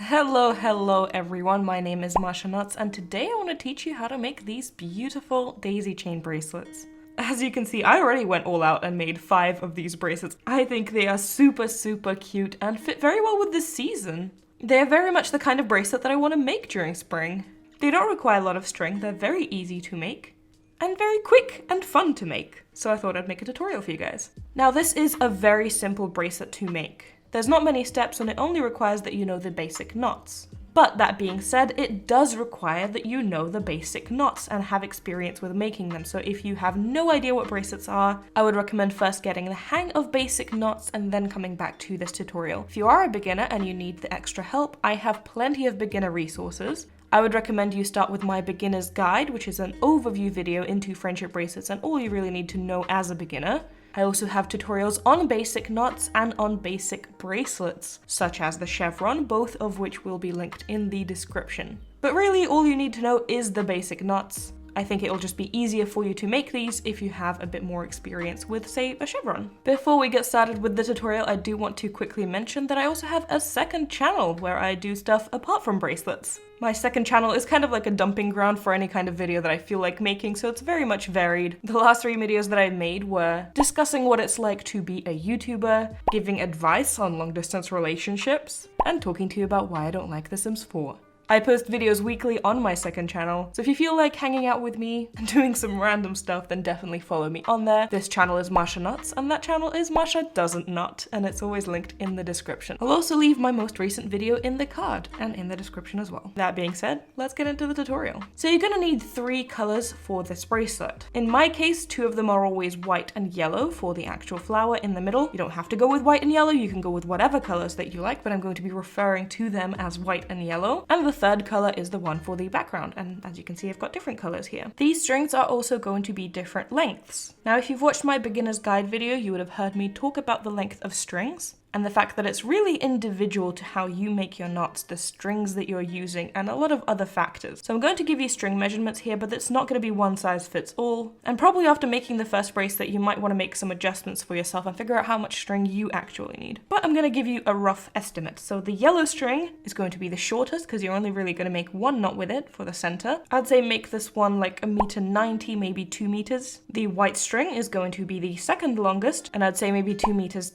Hello everyone, my name is Masha and today I want to teach you how to make these beautiful daisy chain bracelets. As you can see, I already went all out and made 5 of these bracelets. I think they are super cute and fit very well with this season. They are very much the kind of bracelet that I want to make during spring. They don't require a lot of string, they're very easy to make, and very quick and fun to make. So I thought I'd make a tutorial for you guys. Now this is a very simple bracelet to make. There's not many steps and it only requires that you know the basic knots. But that being said, it does require that you know the basic knots and have experience with making them. So if you have no idea what bracelets are, I would recommend first getting the hang of basic knots and then coming back to this tutorial. If you are a beginner and you need the extra help, I have plenty of beginner resources. I would recommend you start with my beginner's guide, which is an overview video into friendship bracelets and all you really need to know as a beginner. I also have tutorials on basic knots and on basic bracelets, such as the chevron, both of which will be linked in the description. But really, all you need to know is the basic knots. I think it'll just be easier for you to make these if you have a bit more experience with, say, a chevron. Before we get started with the tutorial, I do want to quickly mention that I also have a second channel where I do stuff apart from bracelets. My second channel is kind of like a dumping ground for any kind of video that I feel like making, so it's very much varied. The last 3 videos that I made were discussing what it's like to be a YouTuber, giving advice on long-distance relationships, and talking to you about why I don't like The Sims 4. I post videos weekly on my second channel, so if you feel like hanging out with me and doing some random stuff, then definitely follow me on there. This channel is Masha Nuts, and that channel is Masha Doesn't Nut, and it's always linked in the description. I'll also leave my most recent video in the card and in the description as well. That being said, let's get into the tutorial. So you're gonna need 3 colors for this bracelet. In my case, 2 of them are always white and yellow for the actual flower in the middle. You don't have to go with white and yellow, you can go with whatever colors that you like, but I'm going to be referring to them as white and yellow. And the third color is the one for the background, and as you can see I've got different colors here. These strings are also going to be different lengths. Now if you've watched my beginner's guide video, you would have heard me talk about the length of strings and the fact that it's really individual to how you make your knots, the strings that you're using, and a lot of other factors. So I'm going to give you string measurements here, but it's not going to be one size fits all. And probably after making the first bracelet, you might want to make some adjustments for yourself and figure out how much string you actually need. But I'm going to give you a rough estimate. So the yellow string is going to be the shortest because you're only really going to make 1 knot with it for the center. I'd say make this one like 1.90 m, maybe 2 meters. The white string is going to be the second longest, and I'd say maybe 2.20 meters.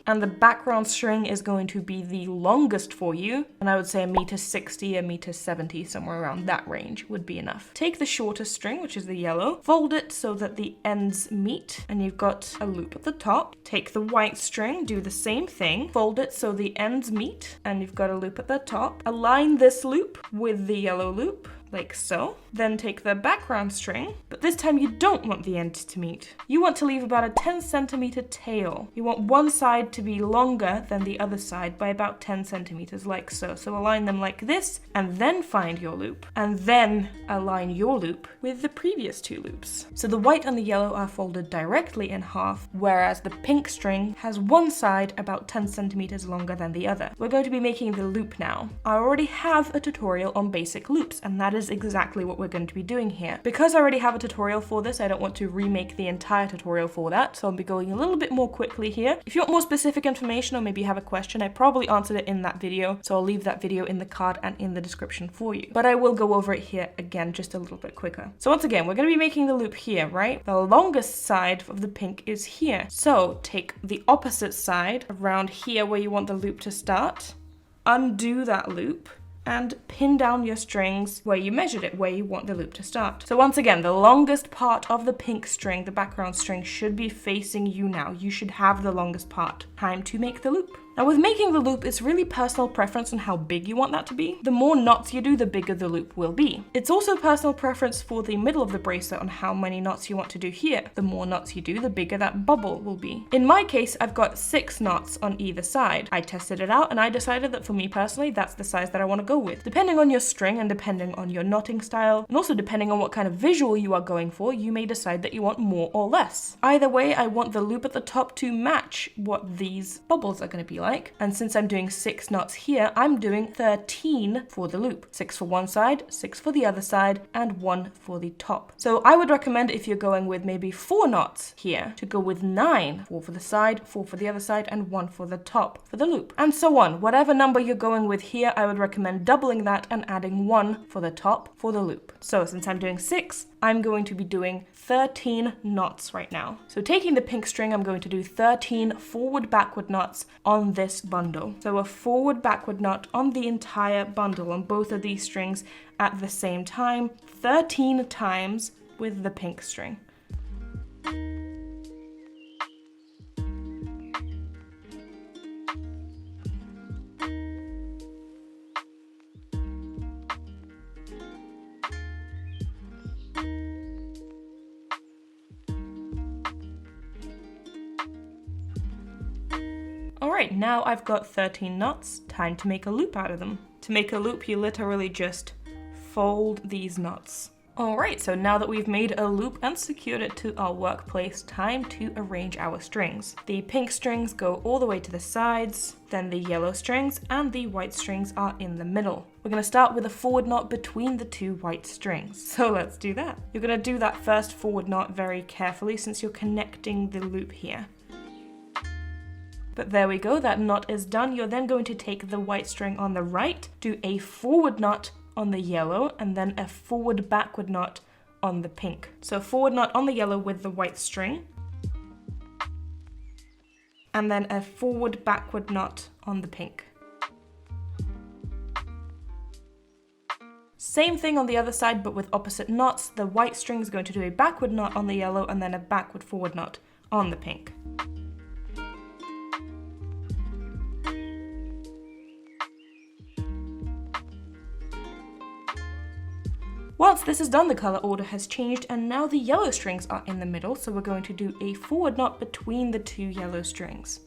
And the background string is going to be the longest for you, and I would say 1.60 m, 1.70 m, somewhere around that range would be enough. Take the shortest string, which is the yellow, fold it so that the ends meet, and you've got a loop at the top. Take the white string, do the same thing, fold it so the ends meet, and you've got a loop at the top. Align this loop with the yellow loop, like so. Then take the background string, but this time you don't want the ends to meet. You want to leave about a 10 centimeter tail. You want one side to be longer than the other side by about 10 centimeters, like so. So align them like this, and then find your loop, and then align your loop with the previous 2 loops. So the white and the yellow are folded directly in half, whereas the pink string has one side about 10 centimeters longer than the other. We're going to be making the loop now. I already have a tutorial on basic loops, and that is exactly what we're going to be doing here. Because I already have a tutorial for this, I don't want to remake the entire tutorial for that, so I'll be going a little bit more quickly here. If you want more specific information or maybe you have a question, I probably answered it in that video, so I'll leave that video in the card and in the description for you. But I will go over it here again just a little bit quicker. So once again, we're going to be making the loop here, right? The longest side of the pink is here. So take the opposite side around here where you want the loop to start, undo that loop, and pin down your strings where you measured it, where you want the loop to start. So once again, the longest part of the pink string, the background string, should be facing you now. You should have the longest part. Time to make the loop. Now with making the loop, it's really personal preference on how big you want that to be. The more knots you do, the bigger the loop will be. It's also personal preference for the middle of the bracelet on how many knots you want to do here. The more knots you do, the bigger that bubble will be. In my case, I've got 6 knots on either side. I tested it out and I decided that for me personally, that's the size that I want to go with. Depending on your string and depending on your knotting style, and also depending on what kind of visual you are going for, you may decide that you want more or less. Either way, I want the loop at the top to match what these bubbles are going to be like. like. And since I'm doing 6 knots here, I'm doing 13 for the loop. 6 for one side, 6 for the other side, and 1 for the top. So I would recommend, if you're going with maybe 4 knots here, to go with 9, 4 for the side, 4 for the other side, and 1 for the top for the loop. And so on. Whatever number you're going with here, I would recommend doubling that and adding 1 for the top for the loop. So since I'm doing 6, I'm going to be doing 13 knots right now. So taking the pink string, I'm going to do 13 forward-backward knots on this bundle. So a forward-backward knot on the entire bundle on both of these strings at the same time, 13 times with the pink string. Alright, now I've got 13 knots, time to make a loop out of them. To make a loop, you literally just fold these knots. Alright, so now that we've made a loop and secured it to our workplace, time to arrange our strings. The pink strings go all the way to the sides, then the yellow strings and the white strings are in the middle. We're going to start with a forward knot between the 2 white strings. So let's do that. You're going to do that first forward knot very carefully since you're connecting the loop here. But there we go, that knot is done. You're then going to take the white string on the right, do a forward knot on the yellow, and then a forward backward knot on the pink. So forward knot on the yellow with the white string, and then a forward backward knot on the pink. Same thing on the other side, but with opposite knots. The white string is going to do a backward knot on the yellow, and then a backward forward knot on the pink. Once this is done, the color order has changed and now the yellow strings are in the middle, so we're going to do a forward knot between the 2 yellow strings.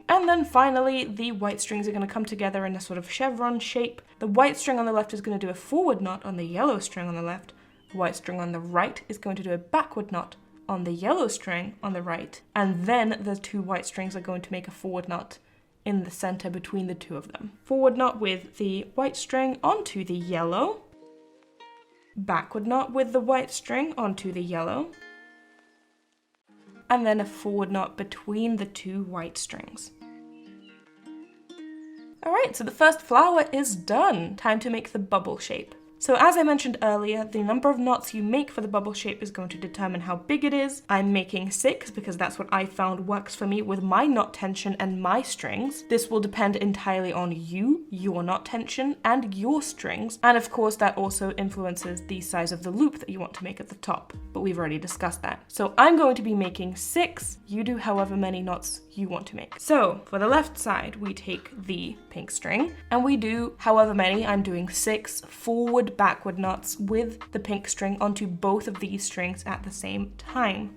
And then finally, the white strings are going to come together in a sort of chevron shape. The white string on the left is going to do a forward knot on the yellow string on the left. The white string on the right is going to do a backward knot on the yellow string on the right. And then the 2 white strings are going to make a forward knot in the center between the 2 of them. Forward knot with the white string onto the yellow, backward knot with the white string onto the yellow, and then a forward knot between the 2 white strings. Alright, so the first flower is done. Time to make the bubble shape. So as I mentioned earlier, the number of knots you make for the bubble shape is going to determine how big it is. I'm making 6 because that's what I found works for me with my knot tension and my strings. This will depend entirely on you, your knot tension, and your strings. And of course, that also influences the size of the loop that you want to make at the top. But we've already discussed that. So I'm going to be making 6. You do however many knots you want to make. So for the left side, we take the pink string and we do however many. I'm doing 6 forward backward knots with the pink string onto both of these strings at the same time.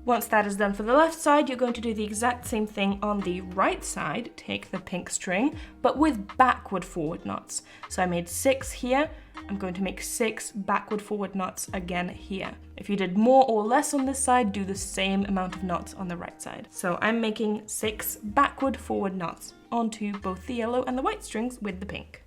Once that is done for the left side, you're going to do the exact same thing on the right side. Take the pink string, but with backward forward knots. So I made 6 here. I'm going to make 6 backward forward knots again here. If you did more or less on this side, do the same amount of knots on the right side. So I'm making 6 backward forward knots onto both the yellow and the white strings with the pink.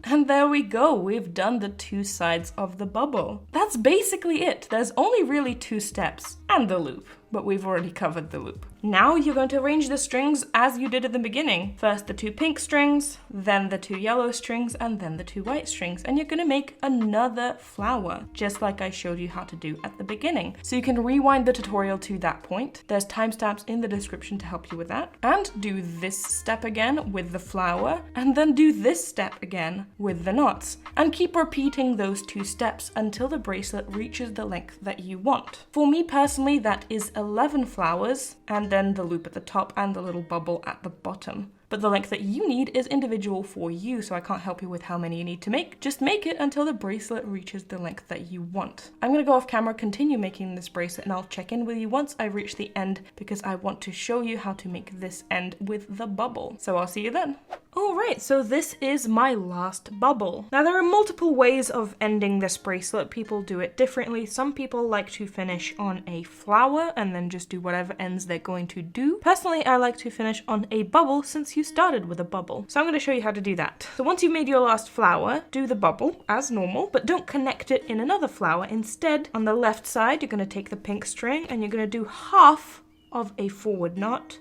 And there we go, we've done the 2 sides of the bubble. That's basically it. There's only really 2 steps, and the loop, but we've already covered the loop. Now you're going to arrange the strings as you did at the beginning. First the 2 pink strings, then the 2 yellow strings, and then the 2 white strings. And you're gonna make another flower, just like I showed you how to do at the beginning. So you can rewind the tutorial to that point. There's timestamps in the description to help you with that. And do this step again with the flower, and then do this step again with the knots. And keep repeating those 2 steps until the bracelet reaches the length that you want. For me personally, that is 11 flowers, and then the loop at the top and the little bubble at the bottom. but the length that you need is individual for you, so I can't help you with how many you need to make. Just make it until the bracelet reaches the length that you want. I'm gonna go off camera, continue making this bracelet, and I'll check in with you once I reach the end because I want to show you how to make this end with the bubble. So I'll see you then. Alright, so this is my last bubble. Now there are multiple ways of ending this bracelet. People do it differently. Some people like to finish on a flower and then just do whatever ends they're going to do. Personally, I like to finish on a bubble since you started with a bubble. So I'm going to show you how to do that. So once you've made your last flower, do the bubble as normal, but don't connect it in another flower. Instead, on the left side, you're going to take the pink string and you're going to do half of a forward knot,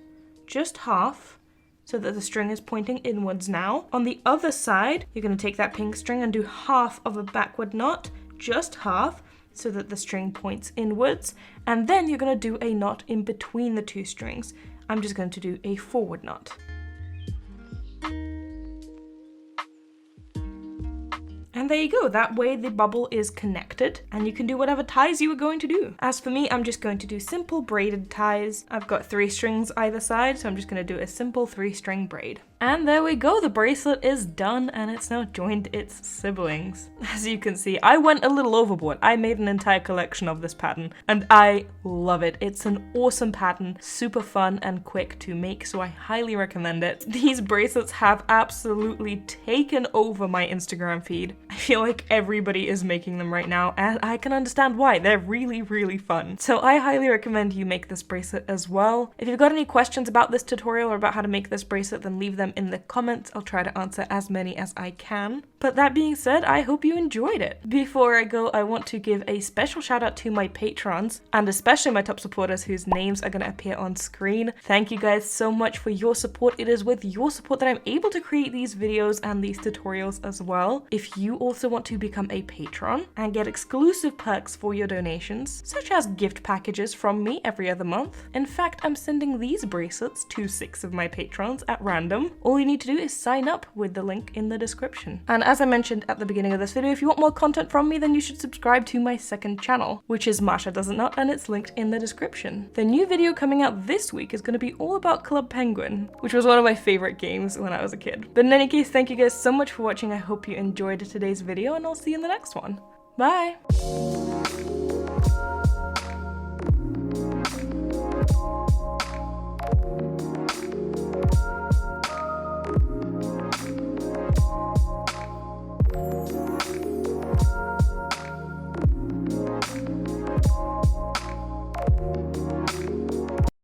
just half, so that the string is pointing inwards now. On the other side, you're going to take that pink string and do half of a backward knot, just half, so that the string points inwards. And then you're going to do a knot in between the two strings. I'm just going to do a forward knot. And there you go, that way the bubble is connected and you can do whatever ties you were going to do. As for me, I'm just going to do simple braided ties. I've got 3 strings either side, so I'm just going to do a simple 3-string braid. And there we go, the bracelet is done and it's now joined its siblings. As you can see, I went a little overboard. I made an entire collection of this pattern and I love it. It's an awesome pattern, super fun and quick to make, so I highly recommend it. These bracelets have absolutely taken over my Instagram feed. I feel like everybody is making them right now and I can understand why. They're really, really fun. So I highly recommend you make this bracelet as well. If you've got any questions about this tutorial or about how to make this bracelet, then leave them in the comments. I'll try to answer as many as I can. But that being said, I hope you enjoyed it. Before I go, I want to give a special shout out to my patrons and especially my top supporters whose names are going to appear on screen. Thank you guys so much for your support. It is with your support that I'm able to create these videos and these tutorials as well. If you also want to become a patron and get exclusive perks for your donations, such as gift packages from me every other month. In fact, I'm sending these bracelets to 6 of my patrons at random. All you need to do is sign up with the link in the description. And as I mentioned at the beginning of this video, if you want more content from me, then you should subscribe to my second channel, which is Masha Does It Not, and it's linked in the description. The new video coming out this week is going to be all about Club Penguin, which was one of my favorite games when I was a kid. But in any case, thank you guys so much for watching. I hope you enjoyed today's video and I'll see you in the next one. Bye!